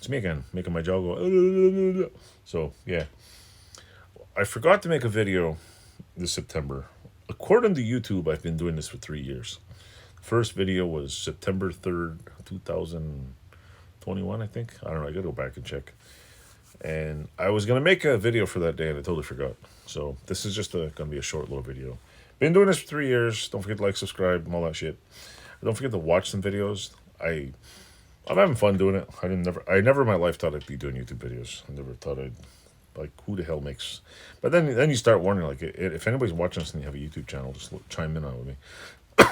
me again, making my jaw go. So yeah, I forgot to make a video this September. According to YouTube, I've been doing this for 3 years. First video was September 3rd, 2021, I think. I don't know. I gotta go back and check. And I was gonna make a video for that day, and I totally forgot. So this is just gonna be a short little video. Been doing this for 3 years. Don't forget to like, subscribe, and all that shit. Don't forget to watch some videos. I'm having fun doing it. I never in my life thought I'd be doing YouTube videos. I never thought I'd like who the hell makes. But then you start wondering like if anybody's watching us and you have a YouTube channel, just chime in on it with me.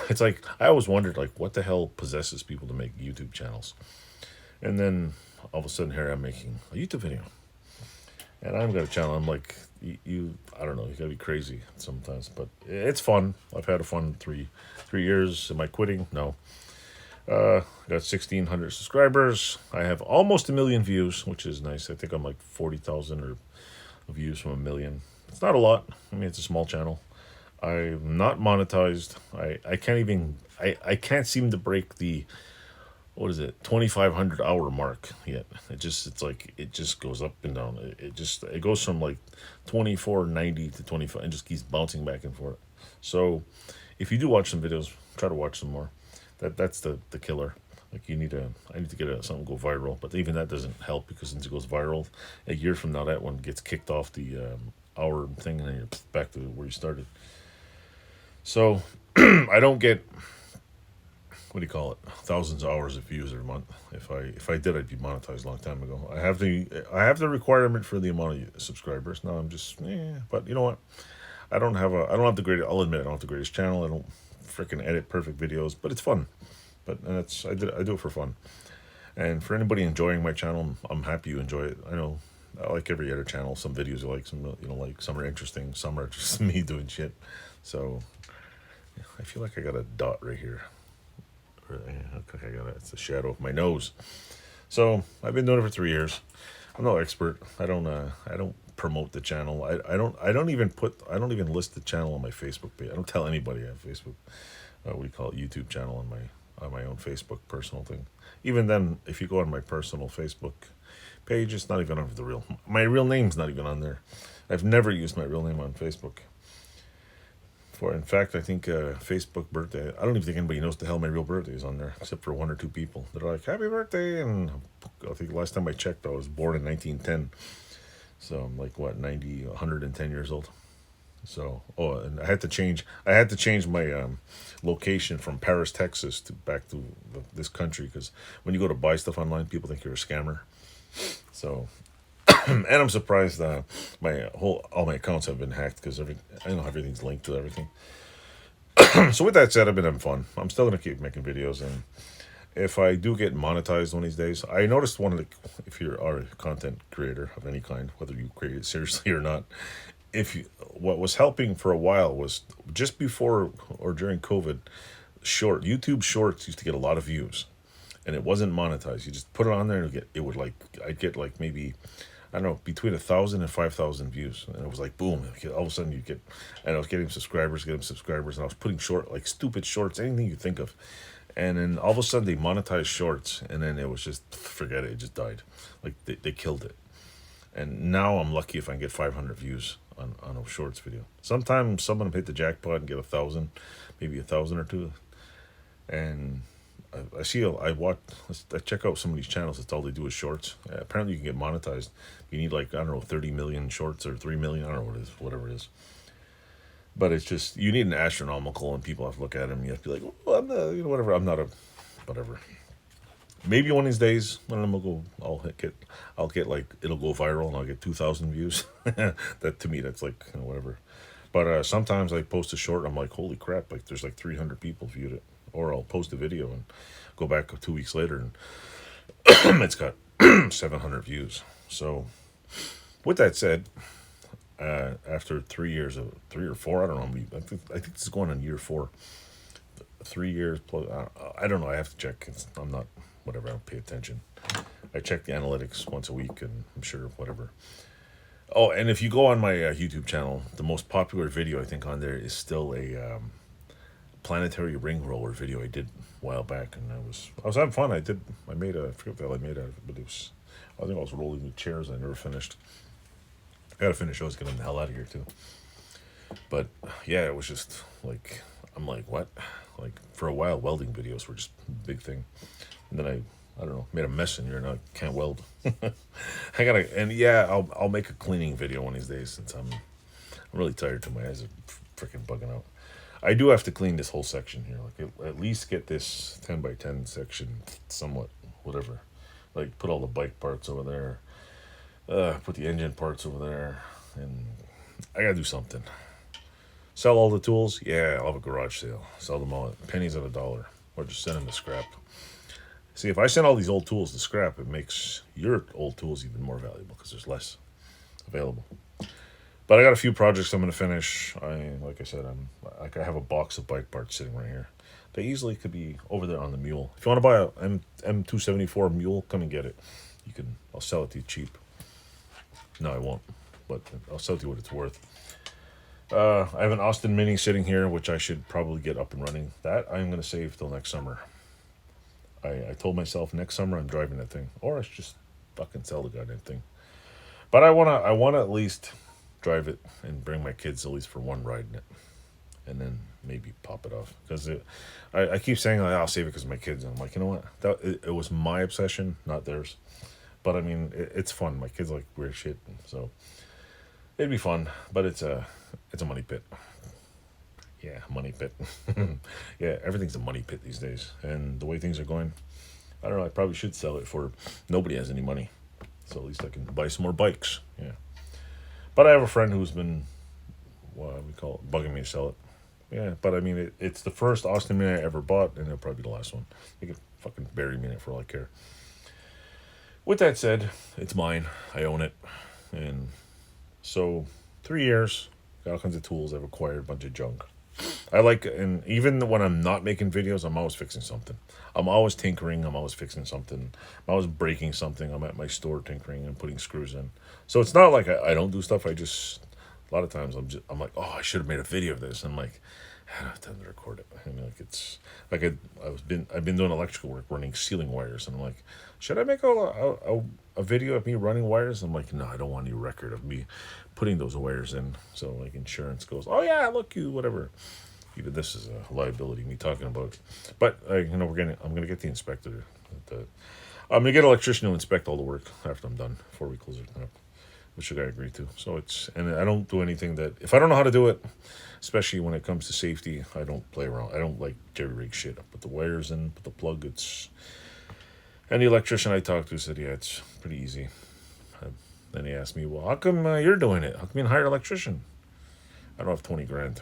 It's like I always wondered like what the hell possesses people to make YouTube channels, and then all of a sudden here I'm making a YouTube video, and I've got a channel. I'm like I don't know, you gotta be crazy sometimes, but it's fun. I've had a fun three years. Am I quitting? No. Got 1,600 subscribers. I have almost 1 million views, which is nice. I think I'm like 40,000 or views from 1 million. It's not a lot. I mean, it's a small channel. I'm not monetized. I can't even I can't seem to break the what is it 2,500 hour mark yet. It's like it just goes up and down. It goes from like 24.90 to 25 and just keeps bouncing back and forth. So if you do watch some videos, try to watch some more. That's the killer. Like I need to get something go viral, but even that doesn't help because since it goes viral, a year from now that one gets kicked off the hour thing and then you're back to where you started. So I don't get what do you call it thousands of hours of views every month. If I did, I'd be monetized a long time ago. I have the requirement for the amount of subscribers. Now I'm just but you know what? I don't have the greatest. I'll admit I don't have the greatest channel. I don't freaking edit perfect videos, but it's fun. But and I do it for fun. And for anybody enjoying my channel, I'm happy you enjoy it. I know I like every other channel. Some videos you like, some you don't like. Some are interesting, some are just me doing shit. So I feel like I got a dot right here. Okay, I got it. It's the shadow of my nose. So I've been doing it for 3 years. I'm no expert. I don't promote the channel. I don't even list the channel on my Facebook page. I don't tell anybody I have Facebook. What do you call it? YouTube channel on my own Facebook personal thing. Even then, if you go on my personal Facebook page, it's not even on my real name's not even on there. I've never used my real name on Facebook. In fact, I think Facebook birthday. I don't even think anybody knows the hell my real birthday is on there, except for one or two people. They're like, "Happy birthday!" And I think last time I checked, I was born in 1910. So I'm like what 90, 110 years old. So and I had to change my location from Paris, Texas, to back to this country because when you go to buy stuff online, people think you're a scammer. So and I'm surprised all my accounts have been hacked because I know everything's linked to everything. So with that said, I've been having fun. I'm still gonna keep making videos, and if I do get monetized one of these days, I noticed if you're a content creator of any kind, whether you create it seriously or not, what was helping for a while was just before or during COVID, YouTube Shorts used to get a lot of views, and it wasn't monetized. You just put it on there and I'd get like maybe I don't know, between 1,000 and 5,000 views, and it was like boom. All of a sudden and I was getting subscribers, and I was putting stupid shorts, anything you think of, and then all of a sudden they monetized shorts, and then it was just forget it. It just died, like they killed it. And now I'm lucky if I can get 500 views on a shorts video. Sometimes someone will hit the jackpot and get 1,000, maybe 1,000 or two, and I check out some of these channels. That's all they do is shorts. Apparently, you can get monetized. You need like I don't know 30 million shorts or 3 million. I don't know what it is, whatever it is. But it's just you need an astronomical, and people have to look at them. You have to be like, well, I'm not, whatever. I'm not a whatever. Maybe one of these days, when I'll get like it'll go viral and I'll get 2,000 views. That to me, that's like whatever. But sometimes I post a short. I'm like, holy crap! Like there's like 300 people viewed it. Or I'll post a video and go back 2 weeks later and it's got 700 views. So with that said, after 3 years of 3 or 4, I don't know. I think this is going on year 4. 3 years plus. I don't know. I have to check. I'm not whatever. I don't pay attention. I check the analytics once a week, and I'm sure whatever. Oh, and if you go on my YouTube channel, the most popular video I think on there is still a planetary ring roller video I did a while back, and I was having fun. I forget what the hell I made out of it, but I think I was rolling with chairs. I never finished. I gotta finish those, get them the hell out of here too. But yeah, it was just like, I'm like, what? Like for a while, welding videos were just a big thing. And then I don't know, made a mess in here and I can't weld. I gotta, and yeah, I'll make a cleaning video one of these days since I'm really tired till my eyes are freaking bugging out. I do have to clean this whole section here. Like at least get this 10 by 10 section somewhat, whatever. Like put all the bike parts over there. Put the engine parts over there. And I gotta do something. Sell all the tools? Yeah, I'll have a garage sale. Sell them all at pennies on a dollar. Or just send them to scrap. See, if I send all these old tools to scrap, it makes your old tools even more valuable because there's less available. But I got a few projects I'm going to finish. Like I said, I have a box of bike parts sitting right here. They easily could be over there on the mule. If you want to buy a M274 mule, come and get it. I'll sell it to you cheap. No, I won't, but I'll sell it to you what it's worth. I have an Austin Mini sitting here, which I should probably get up and running. That I'm going to save till next summer. I told myself next summer I'm driving that thing, or I should just fucking sell the goddamn thing. But I wanna at least drive it and bring my kids at least for one ride in it, and then maybe pop it off. Because I keep saying like, I'll save it because of my kids, and I'm like, you know what? It was my obsession, not theirs. But I mean, it's fun. My kids like weird shit, so it'd be fun. But it's a money pit. Yeah, money pit. Yeah, everything's a money pit these days. And the way things are going, I don't know, I probably should sell it for nobody has any money. So at least I can buy some more bikes. Yeah. But I have a friend who's been, what do we call it, bugging me to sell it. Yeah, but I mean, it's the first Austin Mini I ever bought, and it'll probably be the last one. They could fucking bury me in it for all I care. With that said, it's mine. I own it. And so, 3 years, got all kinds of tools. I've acquired a bunch of junk. And even when I'm not making videos, I'm always fixing something. I'm always tinkering. I'm always fixing something. I'm always breaking something. I'm at my store tinkering and putting screws in. So it's not like I don't do stuff. A lot of times I'm like, oh, I should have made a video of this. I'm like, I don't have time to record it. I mean, like it's like I've been doing electrical work, running ceiling wires, and I'm like, should I make a video of me running wires? I'm like, no, I don't want any record of me putting those wires in. So like insurance goes, oh yeah, look, you whatever. Even this is a liability me talking about. But I'm gonna get the inspector. I'm gonna get an electrician to inspect all the work after I'm done before we close it up, which the guy agreed to. So and I don't do anything that if I don't know how to do it, especially when it comes to safety, I don't play around. I don't like jerry rig shit. I put the wires in, put the plug. And the electrician I talked to said, yeah, it's pretty easy. Then he asked me, well, how come you're doing it? How come you didn't hire an electrician? I don't have 20 grand.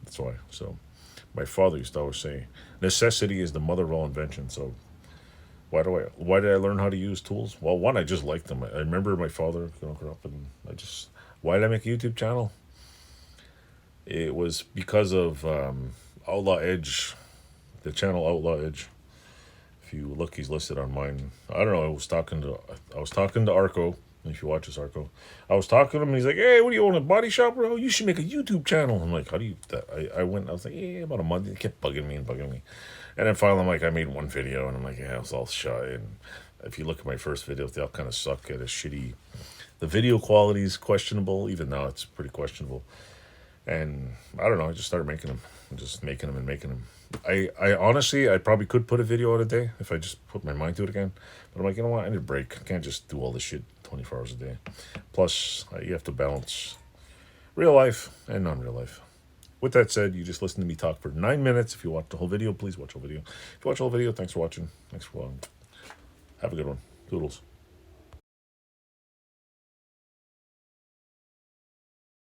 That's why. So my father used to always say, necessity is the mother of all invention. So why did I learn how to use tools? Well, one, I just liked them. I remember my father grew up, and why did I make a YouTube channel? It was because of Outlaw Edge, the channel Outlaw Edge. If you look, he's listed on mine. I don't know. I was talking to Arco. If you watch this, Arco, I was talking to him, and he's like, "Hey, what do you own, a body shop, bro? You should make a YouTube channel." I'm like, "How do you?" I was like, "Yeah, about a month." He kept bugging me, and then finally, I'm like, I made one video, and I'm like, "Yeah, I was all shy." And if you look at my first videos, they all kind of suck at a shitty. The video quality is questionable. Even now, it's pretty questionable. And I don't know. I just started making them, and making them. I honestly, I probably could put a video out a day if I just put my mind to it again. But I'm like, you know what? I need a break. I can't just do all this shit 24 hours a day. Plus, you have to balance real life and non-real life. With that said, you just listen to me talk for 9 minutes. If you watch the whole video, please watch the whole video. If you watch the whole video, thanks for watching. Thanks for watching. Have a good one. Toodles.